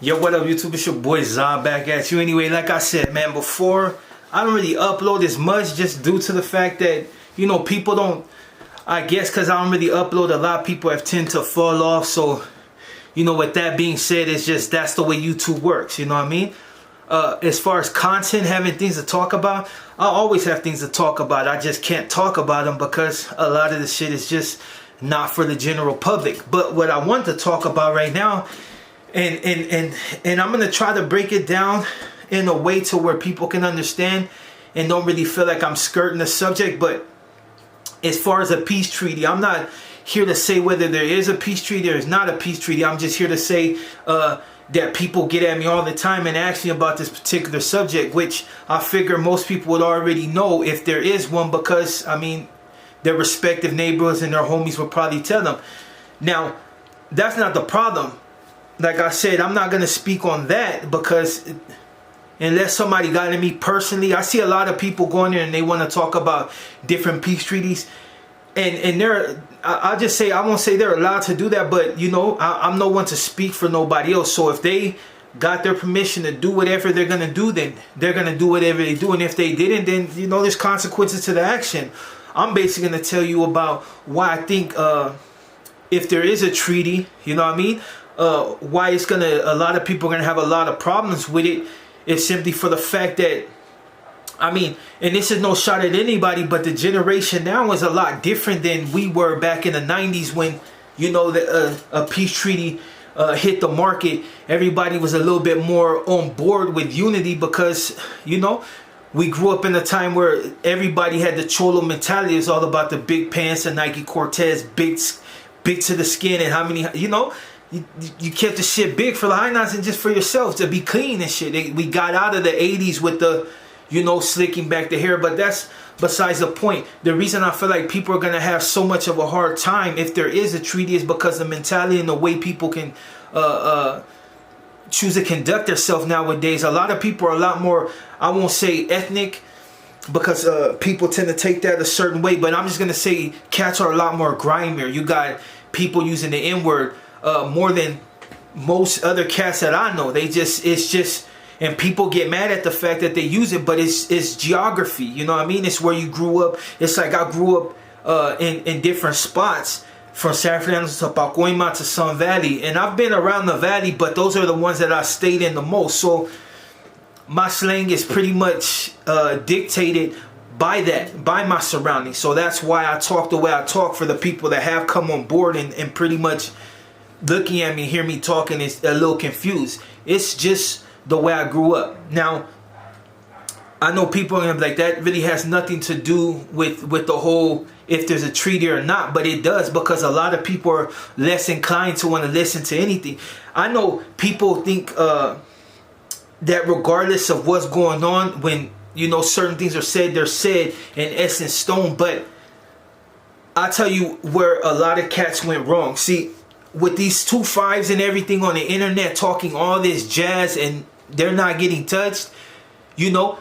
Yo, what up, YouTube? It's your boy Zah back at you. Anyway, like I said, man, before, I don't really upload as much just due to the fact that, you know, people don't, I guess because I don't really upload a lot, people have tend to fall off. So, you know, with that being said, it's just, that's the way YouTube works, you know what I mean? As far as content, having things to talk about, I always have things to talk about. I just can't talk about them because a lot of the shit is just not for the general public. But what I want to talk about right now, and I'm gonna try to break it down in a way to where people can understand and don't really feel like I'm skirting the subject. But as far as a peace treaty, I'm not here to say whether there is a peace treaty or is not a peace treaty. I'm just here to say that people get at me all the time and ask me about this particular subject, which I figure most people would already know if there is one, because I mean their respective neighborhoods and their homies will probably tell them. Now, that's not the problem. Like I said, I'm not going to speak on that because unless somebody got at me personally, I see a lot of people going there and they want to talk about different peace treaties. And I'll just say, I won't say they're allowed to do that, but you know, I'm no one to speak for nobody else. So if they got their permission to do whatever they're going to do, then they're going to do whatever they do. And if they didn't, then, you know, there's consequences to the action. I'm basically going to tell you about why I think if there is a treaty, you know what I mean? Why it's a lot of people are gonna have a lot of problems with it is simply for the fact that, I mean, and this is no shot at anybody, but the generation now is a lot different than we were back in the 90s when, you know, a peace treaty hit the market. Everybody was a little bit more on board with unity because, you know, we grew up in a time where everybody had the cholo mentality. It was all about the big pants and Nike Cortez, big to the skin, and how many, you know, you kept the shit big for the high knots and just for yourself to be clean and shit. We got out of the 80s with the, you know, slicking back the hair, but that's besides the point. The reason I feel like people are going to have so much of a hard time if there is a treaty is because the mentality and the way people can choose to conduct themselves nowadays. A lot of people are a lot more, I won't say ethnic, because people tend to take that a certain way, but I'm just going to say cats are a lot more grimier. You got people using the N-word more than most other cats that I know. It's just, and people get mad at the fact that they use it, but it's geography, you know what I mean? It's where you grew up. It's like I grew up in different spots, from San Fernando to Pacoima to Sun Valley, and I've been around the valley, but those are the ones that I stayed in the most. So my slang is pretty much dictated by that, by my surroundings. So that's why I talk the way I talk. For the people that have come on board and pretty much looking at me, hear me talking is a little confused. It's just the way I grew up. Now, I know people are gonna be like, that really has nothing to do with the whole if there's a treaty or not, but it does, because a lot of people are less inclined to want to listen to anything. I know people think that regardless of what's going on, when, you know, certain things are said, they're said in essence stone. But I tell you where a lot of cats went wrong. See, with these 2.5s and everything on the internet talking all this jazz and they're not getting touched, you know,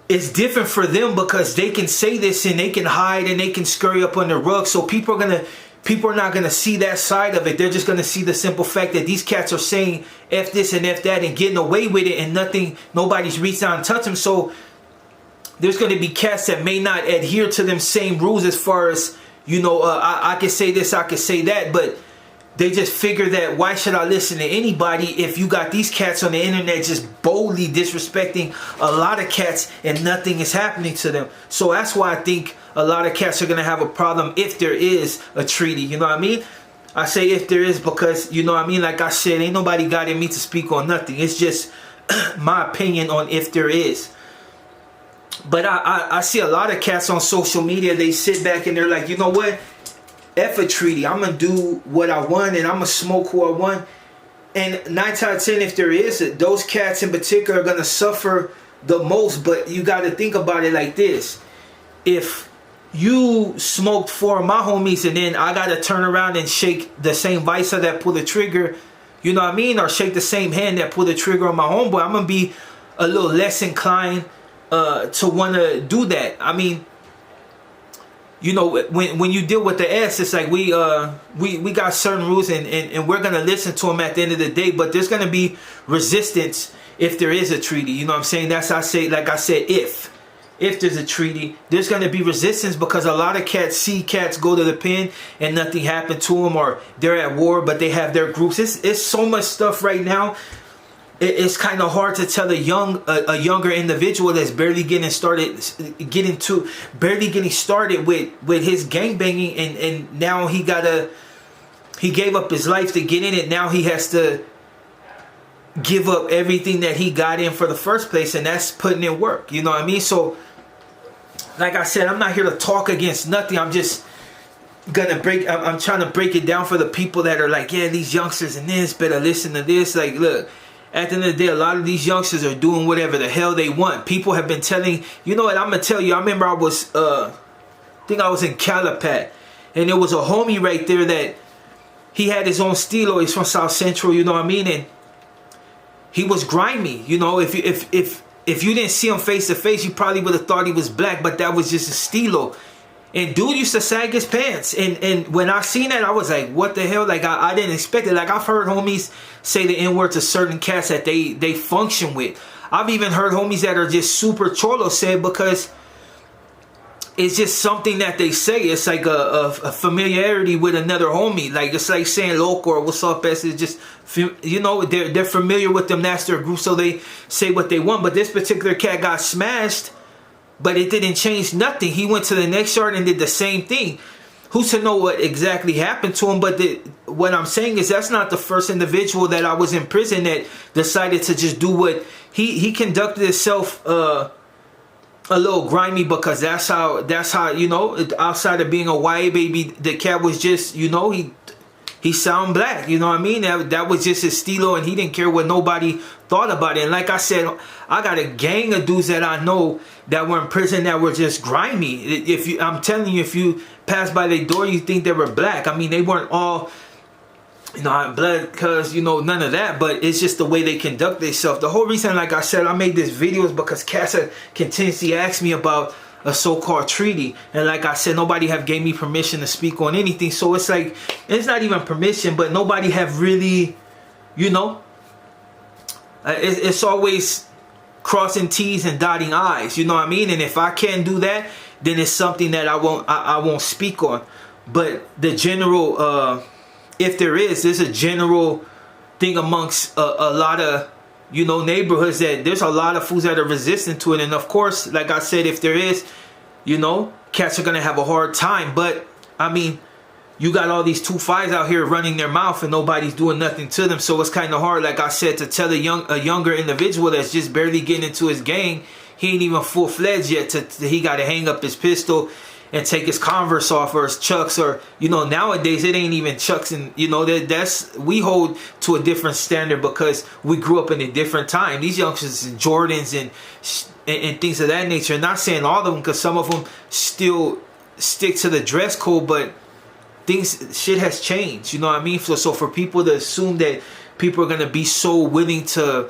it's different for them because they can say this and they can hide and they can scurry up on the rug. So people are not gonna see that side of it. They're just gonna see the simple fact that these cats are saying F this and F that and getting away with it, and nobody's reached out and touched them. So there's gonna be cats that may not adhere to them same rules as far as, you know, I can say this, I can say that, but they just figure that why should I listen to anybody if you got these cats on the internet just boldly disrespecting a lot of cats and nothing is happening to them. So that's why I think a lot of cats are going to have a problem if there is a treaty, you know what I mean? I say if there is because, you know what I mean, like I said, ain't nobody got in me to speak on nothing. It's just my opinion on if there is. But I see a lot of cats on social media, they sit back and they're like, you know what? F a treaty. I'm going to do what I want and I'm going to smoke who I want. And 9 times out of 10, if there is, those cats in particular are going to suffer the most. But you got to think about it like this. If you smoked 4 of my homies and then I got to turn around and shake the same visor that pulled the trigger, you know what I mean? Or shake the same hand that pulled the trigger on my homeboy, I'm going to be a little less inclined to want to do that. I mean, you know, when you deal with the S, it's like we got certain rules, and we're gonna listen to them at the end of the day. But there's gonna be resistance if there is a treaty. You know what I'm saying? That's how I say, like I said, if there's a treaty, there's gonna be resistance, because a lot of cats see cats go to the pen and nothing happened to them, or they're at war but they have their groups. It's so much stuff right now. It's kind of hard to tell a younger individual that's barely getting started with his gangbanging, and now he gave up his life to get in it. Now he has to give up everything that he got in for the first place, and that's putting in work. You know what I mean? So, like I said, I'm not here to talk against nothing. I'm just gonna I'm trying to break it down for the people that are like, yeah, these youngsters and this better listen to this. Like, look. At the end of the day, a lot of these youngsters are doing whatever the hell they want. People have been telling, you know what, I'm going to tell you, I remember I was, I think I was in Calipat, and there was a homie right there that he had his own stilo. He's from South Central, you know what I mean? And he was grimy, you know. If you didn't see him face to face, you probably would have thought he was black, but that was just a stilo. And dude used to sag his pants. And when I seen that, I was like, what the hell? Like, I didn't expect it. Like, I've heard homies say the N-word to certain cats that they function with. I've even heard homies that are just super cholo say it, because it's just something that they say. It's like a familiarity with another homie. Like, it's like saying loco or what's up, best. It's just, you know, they're familiar with them. That's their group, so they say what they want. But this particular cat got smashed, but it didn't change nothing. He went to the next yard and did the same thing. Who's to know what exactly happened to him? But what I'm saying is, that's not the first individual that I was in prison that decided to just do what he conducted himself a little grimy, because that's how, you know, outside of being a YA baby, the cat was just, you know, he sound black, you know what I mean? That was just his stilo, and he didn't care what nobody thought about it. And like I said, I got a gang of dudes that I know that were in prison that were just grimy. I'm telling you, if you pass by their door, you think they were black. I mean, they weren't all, you know, blood, cause, you know, none of that, but it's just the way they conduct themselves. The whole reason, like I said, I made this video is because cats continuously asked me about a so-called treaty, and like I said, nobody have gave me permission to speak on anything. So it's like, it's not even permission, but nobody have really, you know, it's always crossing T's and dotting I's, you know what I mean? And if I can't do that, then it's something that I won't speak on. But the general, if there's a general thing amongst a lot of, you know, neighborhoods, that there's a lot of fools that are resistant to it. And of course, like I said, if there is, you know, cats are gonna have a hard time. But I mean, you got all these 2-5s out here running their mouth and nobody's doing nothing to them. So it's kind of hard, like I said, to tell a younger individual that's just barely getting into his gang, he ain't even full-fledged yet, he got to hang up his pistol and take his Converse off, or his Chucks, or, you know, nowadays it ain't even Chucks, and, you know, that's we hold to a different standard because we grew up in a different time. These youngsters and Jordans and things of that nature. Not saying all of them, because some of them still stick to the dress code, but shit has changed, you know what I mean? So for people to assume that people are gonna be so willing to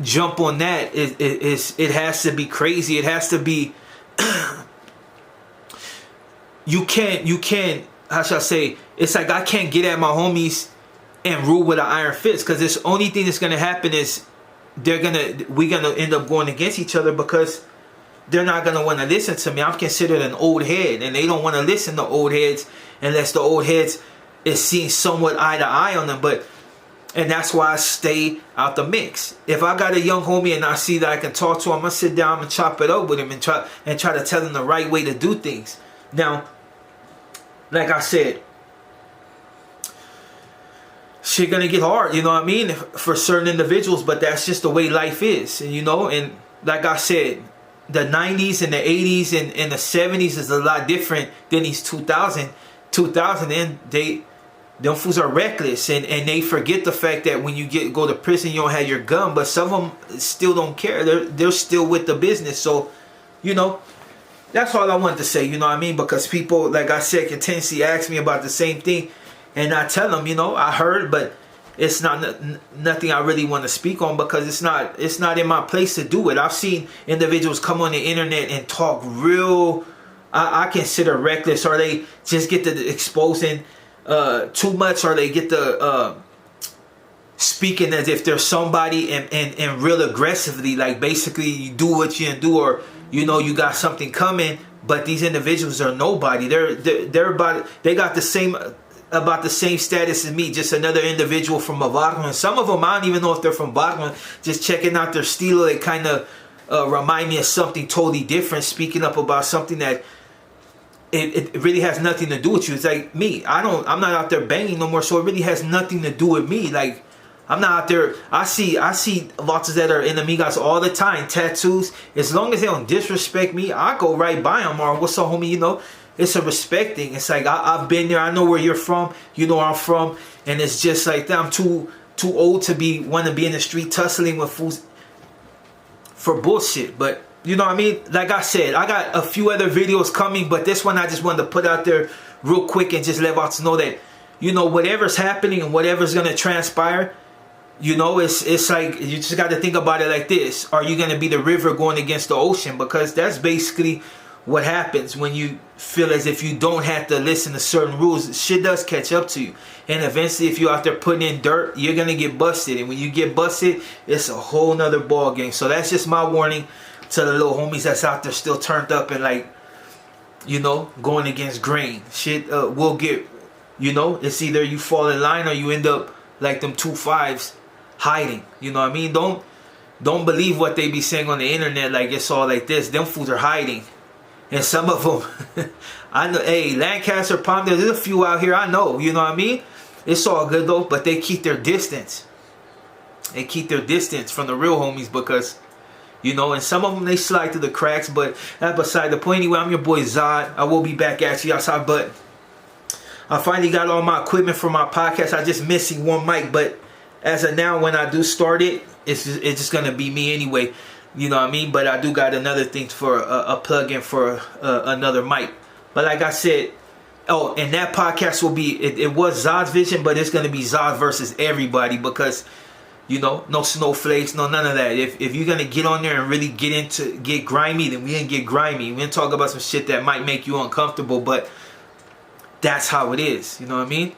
jump on that, it has to be crazy. It has to be you can't, how should I say, it's like I can't get at my homies and rule with an iron fist, because this only thing that's gonna happen is we're gonna end up going against each other, because they're not gonna want to listen to me. I'm considered an old head, and they don't want to listen to old heads unless the old heads is seeing somewhat eye to eye on them. And that's why I stay out the mix. If I got a young homie and I see that I can talk to him, I'm gonna sit down and chop it up with him and try to tell him the right way to do things. Now, like I said, shit gonna get hard, you know what I mean, for certain individuals, but that's just the way life is. And, you know, and like I said, the 90s and the 80s and the 70s is a lot different than these 2000, and them fools are reckless, and they forget the fact that when you go to prison, you don't have your gun. But some of them still don't care. They're still with the business. So, you know, that's all I wanted to say, you know what I mean? Because people, like I said, continuously ask me about the same thing, and I tell them, you know, I heard, but it's not nothing I really want to speak on, because it's not in my place to do it. I've seen individuals come on the internet and talk real I consider reckless, or they just get to exposing too much, or they get the speaking as if they're somebody and real aggressively, like basically you do what you do, or you know you got something coming. But these individuals are nobody. They're about, they got the same, about the same status as me, just another individual from Barrio. And some of them, I don't even know if they're from Barrio. Just checking out their estilo, they kind of remind me of something totally different, speaking up about something that it really has nothing to do with you. It's like me, I'm not out there banging no more, so it really has nothing to do with me. Like, I'm not out there. I see lots that are enemigas all the time, tattoos. As long as they don't disrespect me, I go right by them. Or what's up, homie? You know, it's a respecting. It's like I've been there. I know where you're from. You know where I'm from, and it's just like that. I'm too old to want to be in the street tussling with fools for bullshit. But you know what I mean? Like I said, I got a few other videos coming, but this one I just wanted to put out there real quick and just let us know that, you know, whatever's happening and whatever's gonna transpire. You know, it's like, you just got to think about it like this. Are you going to be the river going against the ocean? Because that's basically what happens when you feel as if you don't have to listen to certain rules. Shit does catch up to you. And eventually, if you're out there putting in dirt, you're going to get busted. And when you get busted, it's a whole nother ball game. So that's just my warning to the little homies that's out there still turned up and like, you know, going against grain. Shit will get, you know, it's either you fall in line or you end up like them 2-5s. Hiding, you know what I mean? Don't believe what they be saying on the internet like it's all like this. Them fools are hiding, and some of them, I know. Hey, Lancaster, Palm, there's a few out here I know. You know what I mean? It's all good though, but they keep their distance. They keep their distance from the real homies because, you know, and some of them they slide through the cracks. But that's beside the point. Anyway, I'm your boy Zod. I will be back at you outside, but I finally got all my equipment for my podcast. I just missing one mic, but as of now, when I do start it, it's just going to be me anyway. You know what I mean? But I do got another thing for a plug-in for another mic. But like I said, oh, and that podcast will be, it was Zod's vision, but it's going to be Zod versus everybody because, you know, no snowflakes, no none of that. If you're going to get on there and really get grimy, then we didn't get grimy. We didn't talk about some shit that might make you uncomfortable, but that's how it is. You know what I mean?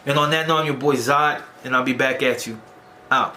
And on that note, I'm your boy Zod, and I'll be back at you. Out.